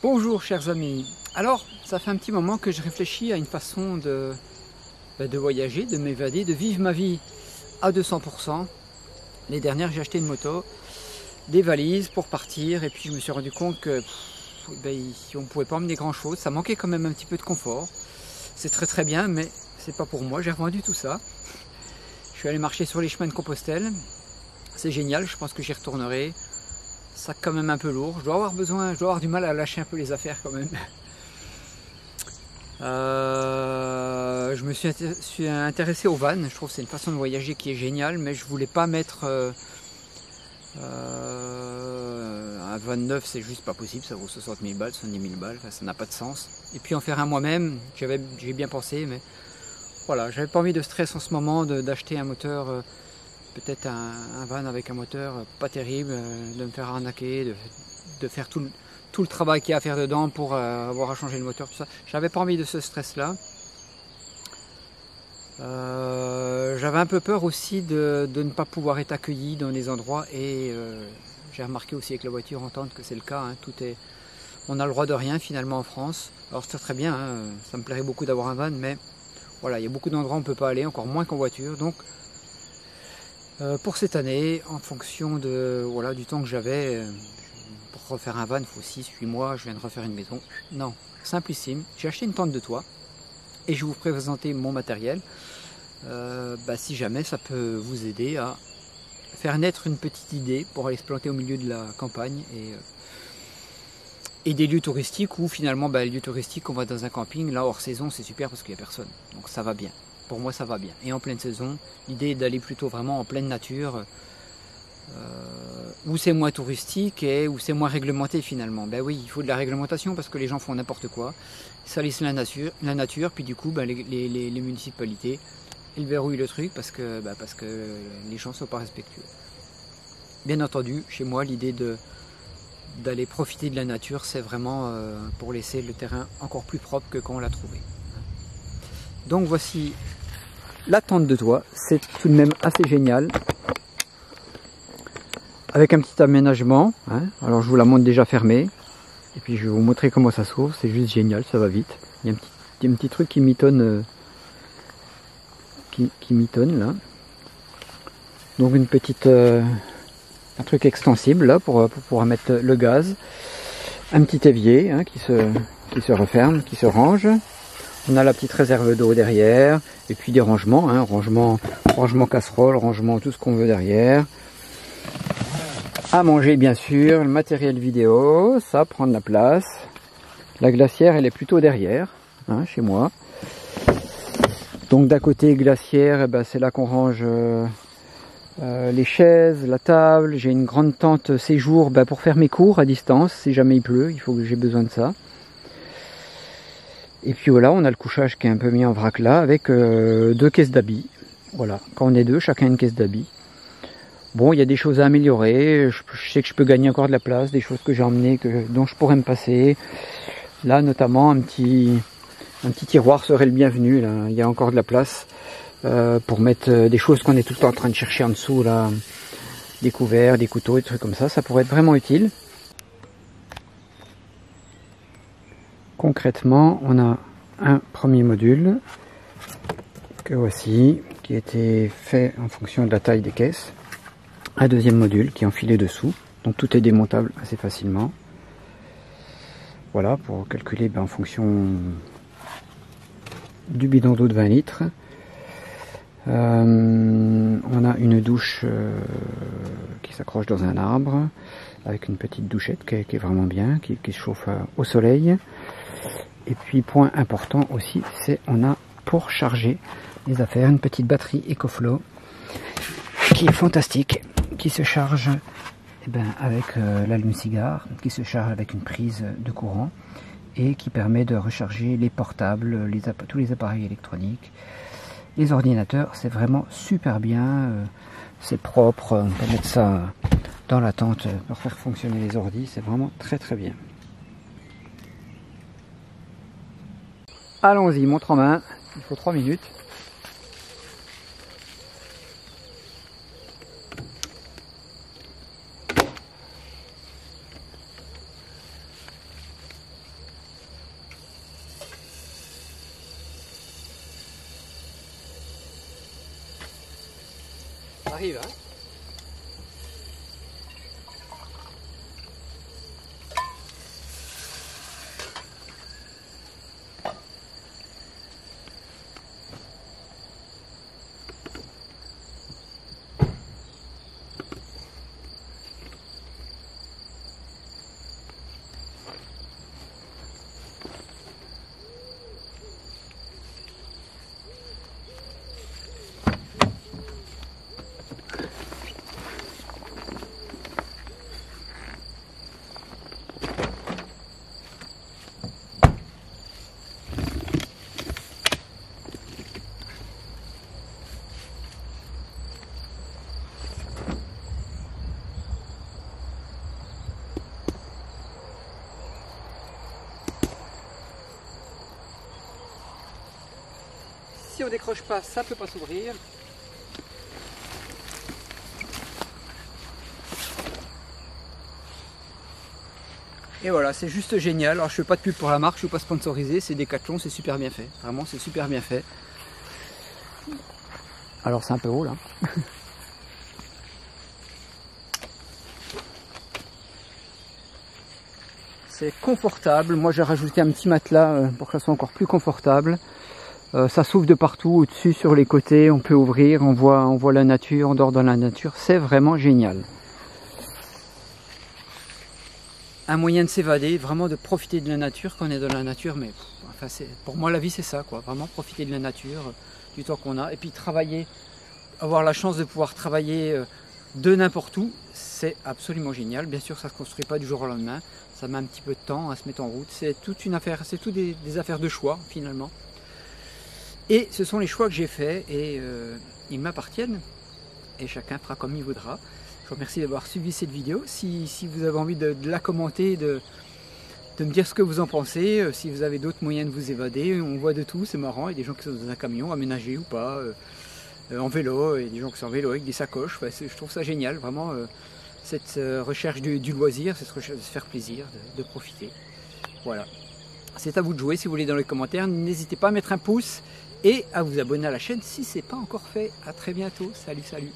Bonjour chers amis. Alors, ça fait un petit moment que je réfléchis à une façon de voyager, de m'évader, de vivre ma vie à 200%. Les dernières, j'ai acheté une moto, des valises pour partir, et puis je me suis rendu compte que on ne pouvait pas emmener grand chose, ça manquait quand même un petit peu de confort. C'est très bien, mais c'est pas pour moi, j'ai revendu tout ça. Je suis allé marcher sur les chemins de Compostelle, c'est génial, je pense que j'y retournerai. Ça quand même un peu lourd, je dois avoir du mal à lâcher un peu les affaires quand même. Je me suis intéressé au van, je trouve que c'est une façon de voyager qui est géniale, mais je voulais pas mettre un van neuf, c'est juste pas possible, ça vaut 60 000 balles, 70 000 balles, ça n'a pas de sens. Et puis en faire un moi-même, j'ai bien pensé, mais voilà, j'avais pas envie de stress en ce moment d'acheter un moteur, peut-être un van avec un moteur pas terrible, de me faire arnaquer, de faire tout le travail qu'il y a à faire dedans pour avoir à changer le moteur, tout ça. J'avais pas envie de ce stress-là. J'avais un peu peur aussi de ne pas pouvoir être accueilli dans des endroits et j'ai remarqué aussi avec la voiture entendre que c'est le cas. Hein, on a le droit de rien finalement en France. Alors c'est très bien, hein, ça me plairait beaucoup d'avoir un van, mais voilà, il y a beaucoup d'endroits où on ne peut pas aller, encore moins qu'en voiture. Donc pour cette année, en fonction du temps que j'avais, pour refaire un van, il faut 6-8 mois, je viens de refaire une maison. Non, simplissime, j'ai acheté une tente de toit et je vais vous présenter mon matériel. Si jamais ça peut vous aider à faire naître une petite idée pour aller se planter au milieu de la campagne et des lieux touristiques où finalement les lieux touristiques on va dans un camping, là hors saison c'est super parce qu'il n'y a personne, donc ça va bien. Pour moi ça va bien. Et en pleine saison, l'idée est d'aller plutôt vraiment en pleine nature, où c'est moins touristique et où c'est moins réglementé finalement. Ben oui, il faut de la réglementation parce que les gens font n'importe quoi, salissent la nature, puis du coup les municipalités ils verrouillent le truc parce que les gens ne sont pas respectueux. Bien entendu, chez moi l'idée d'aller profiter de la nature, c'est vraiment pour laisser le terrain encore plus propre que quand on l'a trouvé. Donc voici la tente de toit, c'est tout de même assez génial. Avec un petit aménagement, hein. Alors je vous la montre déjà fermée. Et puis je vais vous montrer comment ça s'ouvre, c'est juste génial, ça va vite. Il y a un petit truc qui mitonne, qui mitonne là. Donc une petite, un truc extensible là pour pouvoir mettre le gaz. Un petit évier hein, qui se referme, qui se range. On a la petite réserve d'eau derrière, et puis des rangements, hein, rangement casserole, rangement tout ce qu'on veut derrière. À manger bien sûr, le matériel vidéo, ça prend de la place. La glacière elle est plutôt derrière, hein, chez moi. Donc d'un côté glacière, c'est là qu'on range les chaises, la table. J'ai une grande tente séjour pour faire mes cours à distance, si jamais il pleut, il faut que j'ai besoin de ça. Et puis voilà, on a le couchage qui est un peu mis en vrac là, avec 2 caisses d'habits. Voilà, quand on est 2, chacun une caisse d'habits. Bon, il y a des choses à améliorer, je sais que je peux gagner encore de la place, des choses que j'ai emmenées, dont je pourrais me passer. Là, notamment, un petit tiroir serait le bienvenu, là. Il y a encore de la place pour mettre des choses qu'on est tout le temps en train de chercher en dessous, là. Des couverts, des couteaux, des trucs comme ça pourrait être vraiment utile. Concrètement, on a un premier module que voici, qui a été fait en fonction de la taille des caisses. Un deuxième module qui est enfilé dessous, donc tout est démontable assez facilement. Voilà, pour calculer en fonction du bidon d'eau de 20 litres. On a une douche qui s'accroche dans un arbre, avec une petite douchette qui est vraiment bien, qui se chauffe au soleil. Et puis point important aussi, c'est on a pour charger les affaires une petite batterie EcoFlow qui est fantastique, qui se charge avec l'allume-cigare, qui se charge avec une prise de courant et qui permet de recharger les portables, tous les appareils électroniques, les ordinateurs. C'est vraiment super bien, c'est propre, on peut mettre ça dans la tente pour faire fonctionner les ordis, c'est vraiment très bien. Allons-y, montre en main, il faut 3 minutes. arrive, hein. Si on décroche pas, ça peut pas s'ouvrir. Et voilà, c'est juste génial. Alors je fais pas de pub pour la marque, je suis pas sponsorisé, c'est Decathlon, c'est super bien fait. Vraiment, c'est super bien fait. Alors c'est un peu haut là. C'est confortable. Moi j'ai rajouté un petit matelas pour que ça soit encore plus confortable. Ça s'ouvre de partout, au-dessus, sur les côtés, on peut ouvrir, on voit la nature, on dort dans la nature, c'est vraiment génial. Un moyen de s'évader, vraiment de profiter de la nature quand on est dans la nature, mais enfin, pour moi la vie c'est ça, quoi. Vraiment profiter de la nature, du temps qu'on a, et puis travailler, avoir la chance de pouvoir travailler de n'importe où, c'est absolument génial. Bien sûr ça ne se construit pas du jour au lendemain, ça met un petit peu de temps à se mettre en route, c'est toute une affaire, c'est tout des affaires de choix finalement. Et ce sont les choix que j'ai faits et ils m'appartiennent et chacun fera comme il voudra. Je vous remercie d'avoir suivi cette vidéo. Si vous avez envie de la commenter, de me dire ce que vous en pensez, si vous avez d'autres moyens de vous évader, on voit de tout, c'est marrant. Il y a des gens qui sont dans un camion, aménagé ou pas, en vélo, et des gens qui sont en vélo avec des sacoches. Enfin, je trouve ça génial, vraiment, cette recherche du loisir, cette recherche de se faire plaisir, de profiter. Voilà. C'est à vous de jouer. Si vous voulez dans les commentaires, n'hésitez pas à mettre un pouce et à vous abonner à la chaîne si ce n'est pas encore fait. À très bientôt. Salut, salut.